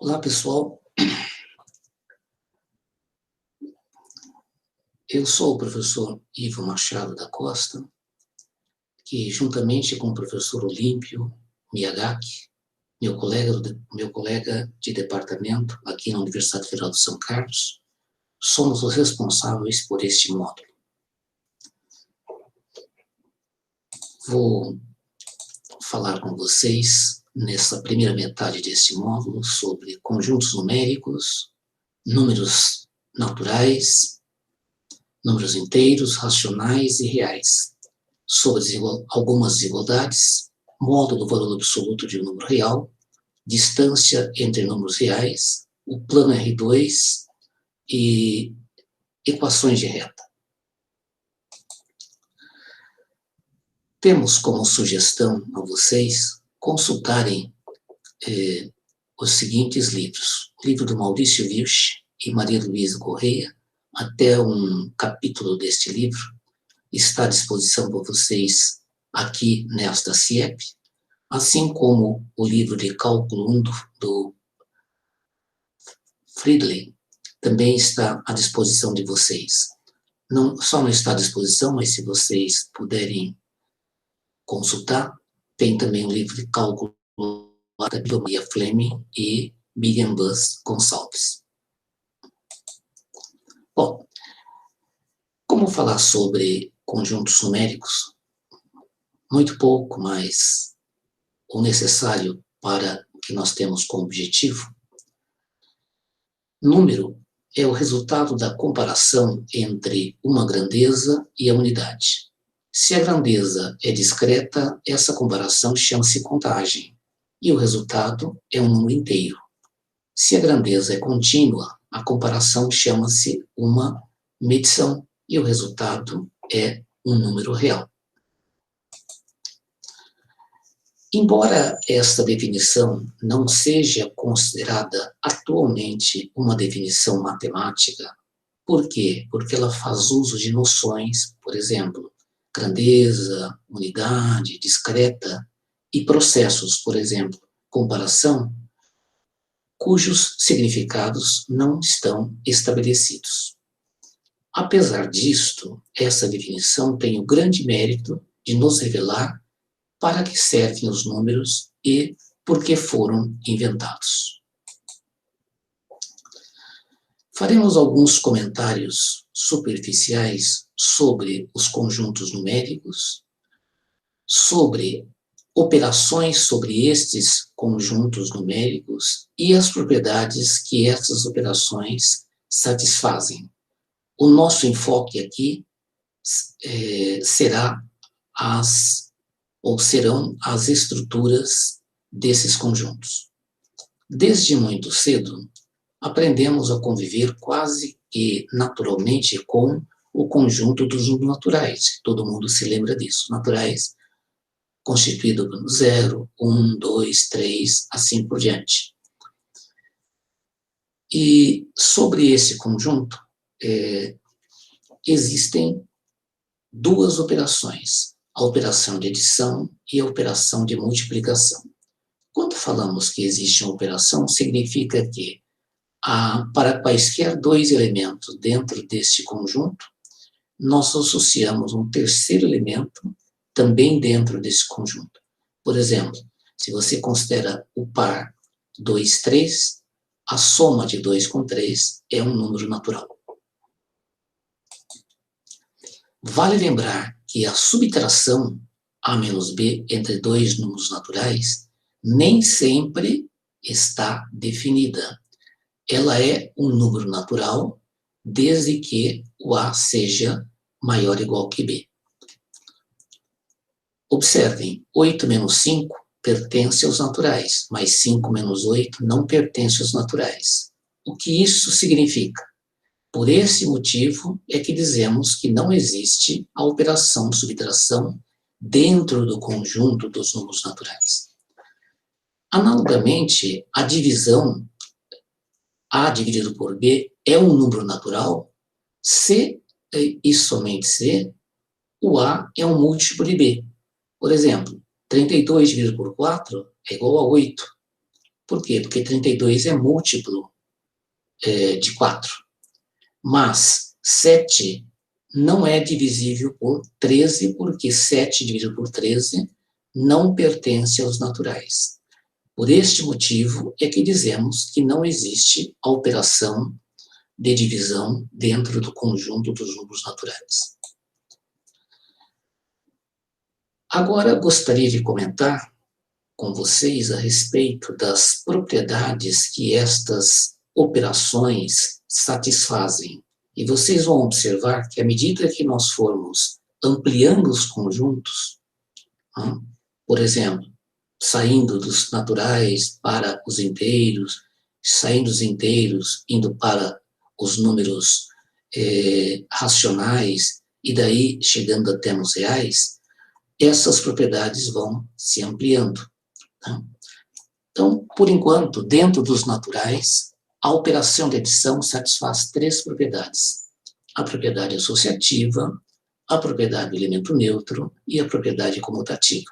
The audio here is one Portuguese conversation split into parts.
Olá, pessoal. Eu sou o professor Ivo Machado da Costa, que juntamente com o professor Olímpio Miyagaki, meu colega de departamento aqui na Universidade Federal de São Carlos, somos os responsáveis por este módulo. Vou falar com vocês nessa primeira metade deste módulo sobre conjuntos numéricos, números naturais, números inteiros, racionais e reais, sobre algumas desigualdades, modo do valor absoluto de um número real, distância entre números reais, o plano R2 e equações de reta. Temos como sugestão a vocês consultarem os seguintes livros. O livro do Maurício Wilch e Maria Luísa Correia, até um capítulo deste livro está à disposição para vocês aqui nesta CIEP, assim como o livro de Cálculo 1 do Friedlein também está à disposição de vocês. Só não está à disposição, mas se vocês puderem consultar, tem também o livro de Cálculo da Maria Fleming e Miriam Buss Gonçalves. Bom, como falar sobre conjuntos numéricos? Muito pouco, mas o necessário para o que nós temos como objetivo. Número é o resultado da comparação entre uma grandeza e a unidade. Se a grandeza é discreta, essa comparação chama-se contagem, e o resultado é um número inteiro. Se a grandeza é contínua, a comparação chama-se uma medição, e o resultado é um número real. Embora esta definição não seja considerada atualmente uma definição matemática, por quê? Porque ela faz uso de noções, por exemplo, grandeza, unidade, discreta, e processos, por exemplo, comparação, cujos significados não estão estabelecidos. Apesar disto, essa definição tem o grande mérito de nos revelar para que servem os números e por que foram inventados. Faremos alguns comentários superficiais sobre os conjuntos numéricos, sobre operações sobre estes conjuntos numéricos e as propriedades que essas operações satisfazem. O nosso enfoque aqui serão as estruturas desses conjuntos. Desde muito cedo, aprendemos a conviver quase que naturalmente com o conjunto dos números naturais. Todo mundo se lembra disso. Naturais, constituído por 0, 1, 2, 3, assim por diante. E sobre esse conjunto, existem duas operações, a operação de adição e a operação de multiplicação. Quando falamos que existe uma operação, significa que para quaisquer dois elementos dentro deste conjunto, nós associamos um terceiro elemento também dentro desse conjunto. Por exemplo, se você considera o par 2, 3, a soma de 2 com 3 é um número natural. Vale lembrar que a subtração A menos B entre dois números naturais nem sempre está definida. Ela é um número natural desde que o A seja maior ou igual que B. Observem, 8 menos 5 pertence aos naturais, mas 5 menos 8 não pertence aos naturais. O que isso significa? Por esse motivo é que dizemos que não existe a operação de subtração dentro do conjunto dos números naturais. Analogamente, a divisão A dividido por B é um número natural se, e somente se, o A é um múltiplo de B. Por exemplo, 32 dividido por 4 é igual a 8. Por quê? Porque 32 é múltiplo de 4. Mas 7 não é divisível por 13, porque 7 dividido por 13 não pertence aos naturais. Por este motivo é que dizemos que não existe a operação de divisão dentro do conjunto dos números naturais. Agora, gostaria de comentar com vocês a respeito das propriedades que estas operações satisfazem. E vocês vão observar que, à medida que nós formos ampliando os conjuntos, por exemplo, saindo dos naturais para os inteiros, saindo dos inteiros, indo para os números racionais, e daí chegando até nos reais, essas propriedades vão se ampliando. Tá? Então, por enquanto, dentro dos naturais, a operação de adição satisfaz 3 propriedades: a propriedade associativa, a propriedade do elemento neutro e a propriedade comutativa.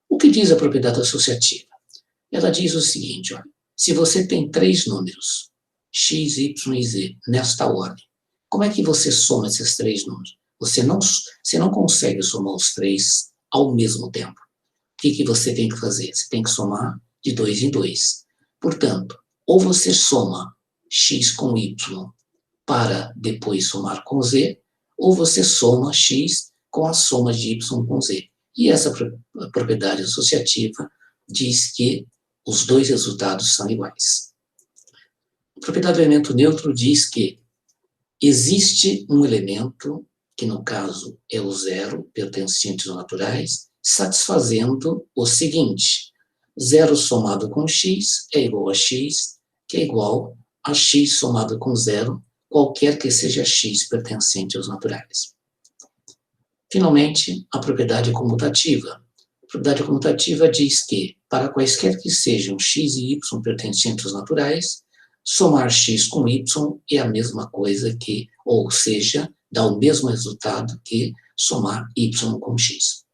O que diz a propriedade associativa? Ela diz o seguinte, olha, se você tem 3 números, x, y e z, nesta ordem, como é que você soma esses 3 números? Você não consegue somar os 3 ao mesmo tempo. O que você tem que fazer? Você tem que somar de 2 em 2. Portanto, ou você soma x com y para depois somar com z, ou você soma x com a soma de y com z. E essa propriedade associativa diz que os 2 resultados são iguais. A propriedade do elemento neutro diz que existe um elemento, que no caso é o zero, pertencente aos naturais, satisfazendo o seguinte: 0 somado com x é igual a x, que é igual a x somado com 0, qualquer que seja x pertencente aos naturais. Finalmente, a propriedade comutativa. A propriedade comutativa diz que, para quaisquer que sejam x e y pertencentes aos naturais, somar x com y é a mesma coisa que, ou seja, dá o mesmo resultado que somar y com x.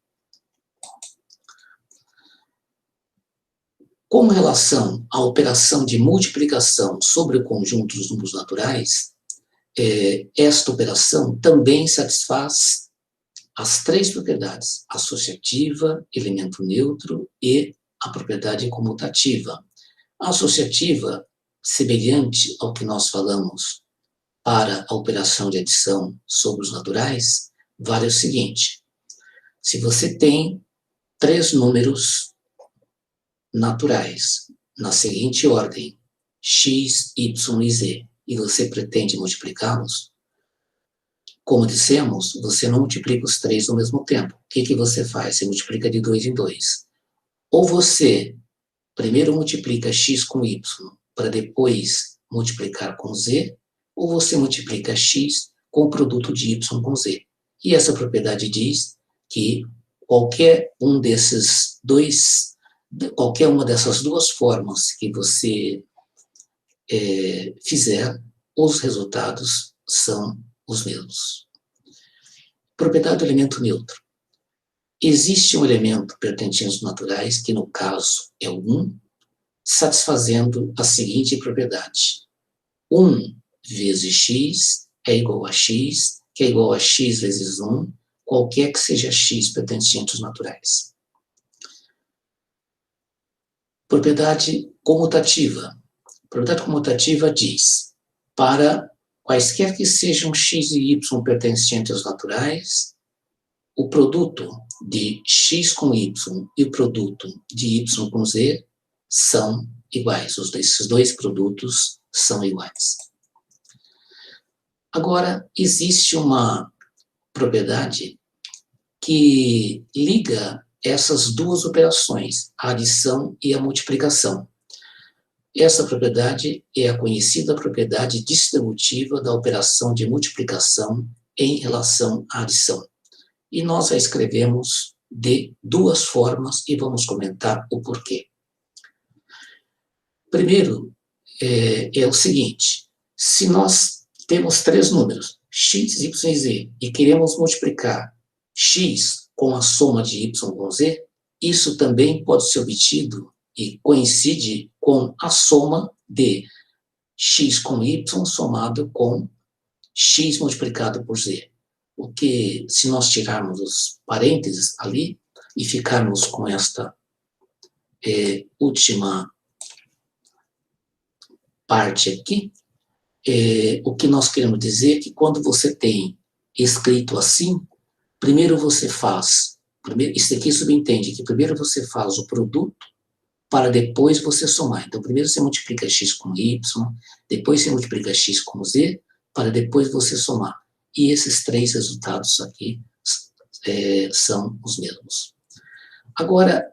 Com relação à operação de multiplicação sobre o conjunto dos números naturais, esta operação também satisfaz as 3 propriedades: associativa, elemento neutro e a propriedade comutativa. A associativa, semelhante ao que nós falamos para a operação de adição sobre os naturais, vale o seguinte: se você tem 3 números naturais na seguinte ordem, x, y e z, e você pretende multiplicá-los, como dissemos, você não multiplica os 3 ao mesmo tempo. O que você faz? Você multiplica de 2 em 2. Ou você primeiro multiplica x com y para depois multiplicar com z, ou você multiplica x com o produto de y com z. E essa propriedade diz que qualquer uma dessas 2 formas que você fizer, os resultados são os mesmos. Propriedade do elemento neutro. Existe um elemento pertencente aos naturais, que no caso é o 1, satisfazendo a seguinte propriedade: 1 vezes x é igual a x, que é igual a x vezes 1, qualquer que seja x pertencente aos naturais. Propriedade comutativa. A propriedade comutativa diz, para quaisquer que sejam x e y pertencentes aos naturais, o produto de x com y e o produto de y com z são iguais. Esses 2 produtos são iguais. Agora, existe uma propriedade que liga essas 2 operações, a adição e a multiplicação. Essa propriedade é a conhecida propriedade distributiva da operação de multiplicação em relação à adição. E nós a escrevemos de 2 formas e vamos comentar o porquê. Primeiro, é o seguinte: se nós temos 3 números, x, y e z, e queremos multiplicar x com a soma de y com z, isso também pode ser obtido e coincide com a soma de x com y somado com x multiplicado por z. O que, se nós tirarmos os parênteses ali e ficarmos com esta última parte aqui, o que nós queremos dizer é que quando você tem escrito assim, primeiro você faz, isso aqui subentende que primeiro você faz o produto para depois você somar. Então, primeiro você multiplica x com y, depois você multiplica x com z, para depois você somar. E esses três resultados aqui são os mesmos. Agora,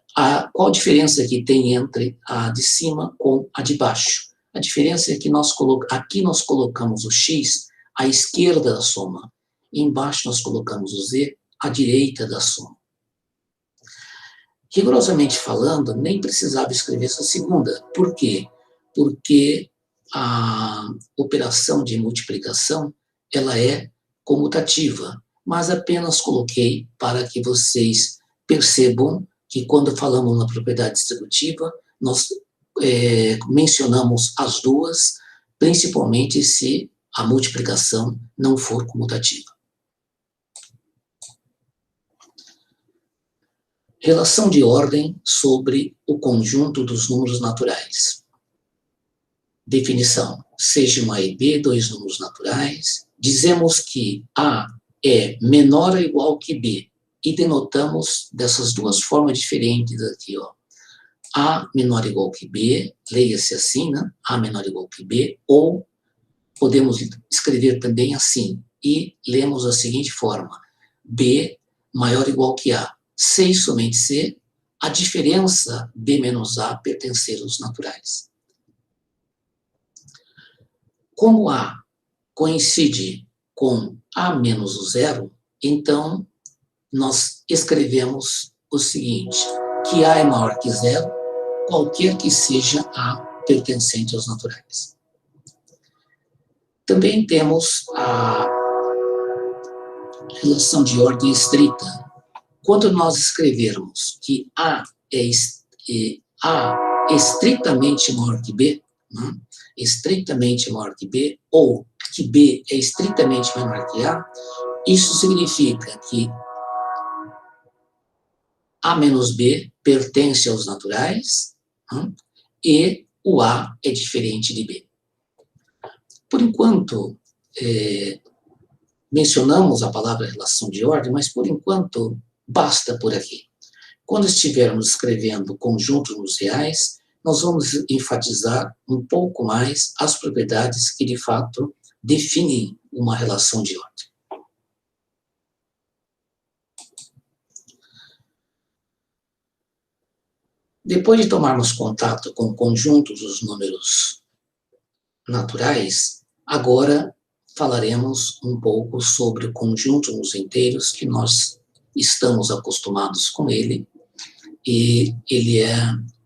qual a diferença que tem entre a de cima com a de baixo? A diferença é que aqui nós colocamos o x à esquerda da soma, e embaixo nós colocamos o z à direita da soma. Rigorosamente falando, nem precisava escrever essa segunda. Por quê? Porque a operação de multiplicação ela é comutativa, mas apenas coloquei para que vocês percebam que quando falamos na propriedade distributiva, nós mencionamos as duas, principalmente se a multiplicação não for comutativa. Relação de ordem sobre o conjunto dos números naturais. Definição. Seja A e B dois números naturais. Dizemos que A é menor ou igual que B. E denotamos dessas duas formas diferentes aqui, ó. A menor ou igual que B, leia-se assim, né? A menor ou igual que B, ou podemos escrever também assim, e lemos da seguinte forma: B maior ou igual que A. C e somente C, a diferença B menos A pertencer aos naturais. Como A coincide com A menos o zero, então nós escrevemos o seguinte, que A é maior que zero, qualquer que seja A pertencente aos naturais. Também temos a relação de ordem estrita. Quando nós escrevermos que A é estritamente maior que B, né? Estritamente maior que B, ou que B é estritamente menor que A, isso significa que A menos B pertence aos naturais, né? E o A é diferente de B. Por enquanto, mencionamos a palavra relação de ordem, mas por enquanto basta por aqui. Quando estivermos escrevendo conjuntos nos reais, nós vamos enfatizar um pouco mais as propriedades que, de fato, definem uma relação de ordem. Depois de tomarmos contato com conjuntos dos números naturais, agora falaremos um pouco sobre o conjunto nos inteiros, que nós estamos acostumados com ele, e ele é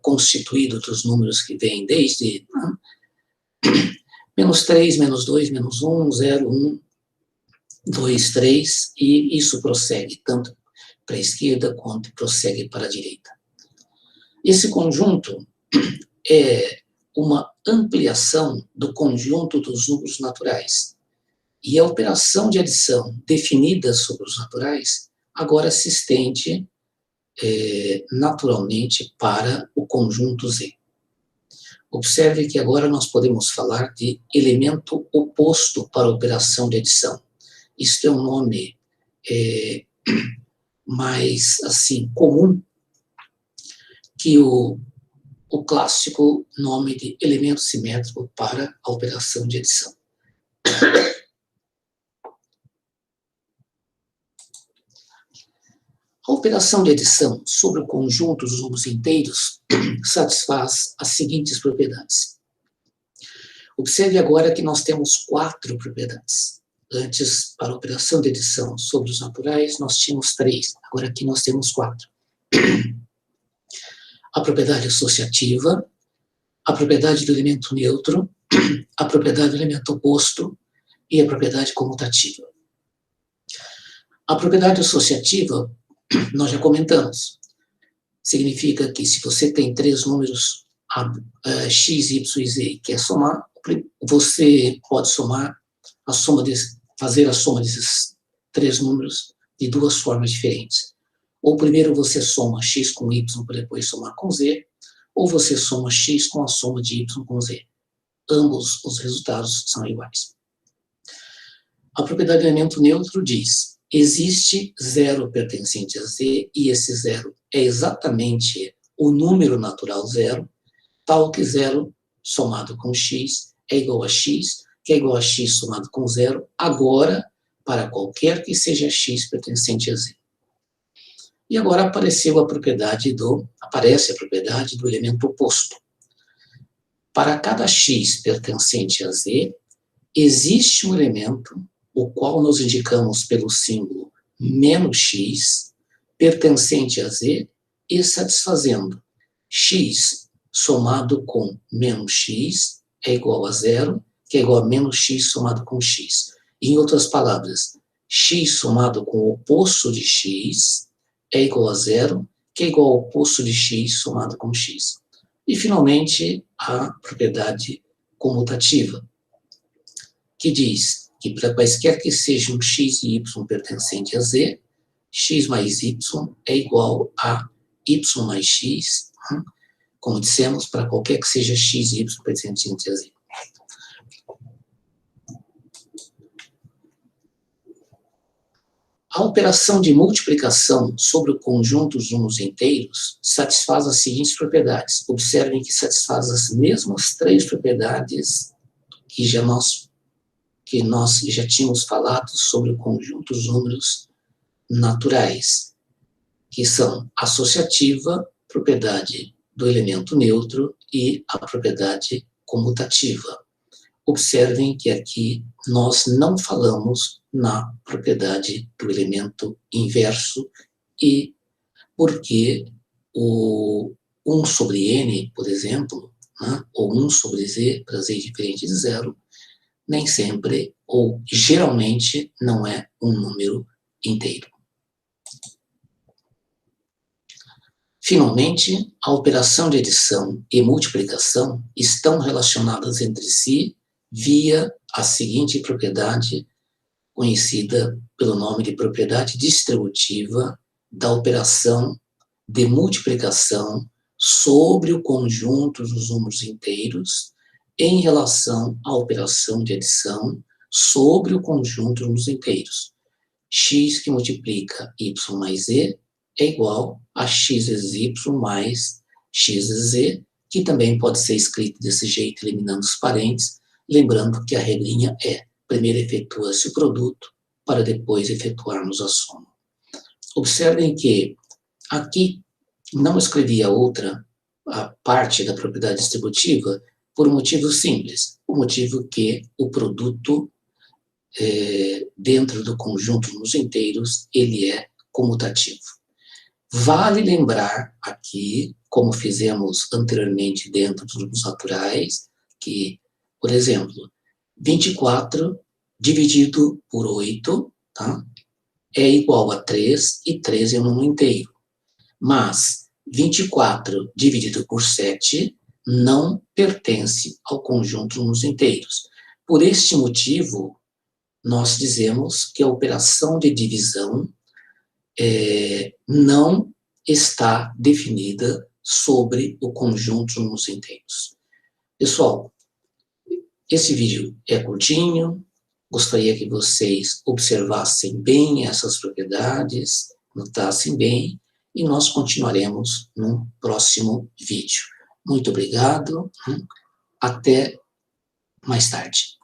constituído dos números que vêm desde menos 3, menos 2, menos 1, 0, 1, 2, 3, e isso prossegue tanto para a esquerda quanto prossegue para a direita. Esse conjunto é uma ampliação do conjunto dos números naturais, e a operação de adição definida sobre os naturais agora se estende naturalmente para o conjunto Z. Observe que agora nós podemos falar de elemento oposto para a operação de adição. Isto é um nome mais assim comum que o clássico nome de elemento simétrico para a operação de adição. A operação de adição sobre o conjunto dos números inteiros satisfaz as seguintes propriedades. Observe agora que nós temos 4 propriedades. Antes, para a operação de adição sobre os naturais, nós tínhamos 3. Agora aqui nós temos 4. A propriedade associativa, a propriedade do elemento neutro, a propriedade do elemento oposto e a propriedade comutativa. A propriedade associativa nós já comentamos. significa que se você tem três números x, y e z e quer somar, você pode somar fazer a soma desses três números de duas formas diferentes. Ou primeiro você soma x com y para depois somar com z, ou você soma x com a soma de y com z. Ambos os resultados são iguais. A propriedade do elemento neutro diz: existe zero pertencente a z, e esse zero é exatamente o número natural zero, tal que zero somado com x é igual a x, que é igual a x somado com zero, agora, para qualquer que seja x pertencente a z. E agora aparece a propriedade do elemento oposto. Para cada x pertencente a z, existe um elemento, o qual nós indicamos pelo símbolo menos x, pertencente a z, e satisfazendo x somado com menos x é igual a zero, que é igual a menos x somado com x. Em outras palavras, x somado com o oposto de x é igual a zero, que é igual ao oposto de x somado com x. E, finalmente, a propriedade comutativa, que diz que para quaisquer que sejam x e y pertencente a z, x mais y é igual a y mais x, como dissemos, para qualquer que seja x e y pertencente a z. A operação de multiplicação sobre o conjunto dos números inteiros satisfaz as seguintes propriedades. Observem que satisfaz as mesmas três propriedades que nós já tínhamos falado sobre o conjunto dos números naturais, que são associativa, propriedade do elemento neutro e a propriedade comutativa. Observem que aqui nós não falamos na propriedade do elemento inverso, e porque o 1 sobre n, por exemplo, ou 1 sobre z, para z diferente de zero, nem sempre, ou geralmente, não é um número inteiro. Finalmente, a operação de adição e multiplicação estão relacionadas entre si via a seguinte propriedade, conhecida pelo nome de propriedade distributiva da operação de multiplicação sobre o conjunto dos números inteiros em relação à operação de adição sobre o conjunto dos números inteiros. X que multiplica y mais z é igual a x vezes y mais x vezes z, que também pode ser escrito desse jeito, eliminando os parênteses, lembrando que a regrinha é: primeiro efetua-se o produto, para depois efetuarmos a soma. Observem que aqui não escrevi a parte da propriedade distributiva por um motivo simples, o motivo que o produto dentro do conjunto nos inteiros, ele é comutativo. Vale lembrar aqui, como fizemos anteriormente dentro dos números naturais, que, por exemplo, 24 dividido por 8, tá, é igual a 3, e 3 é um número inteiro. Mas 24 dividido por 7 não pertence ao conjunto dos números inteiros. Por este motivo, nós dizemos que a operação de divisão não está definida sobre o conjunto dos números inteiros. Pessoal, esse vídeo é curtinho, gostaria que vocês observassem bem essas propriedades, notassem bem, e nós continuaremos no próximo vídeo. Muito obrigado, até mais tarde.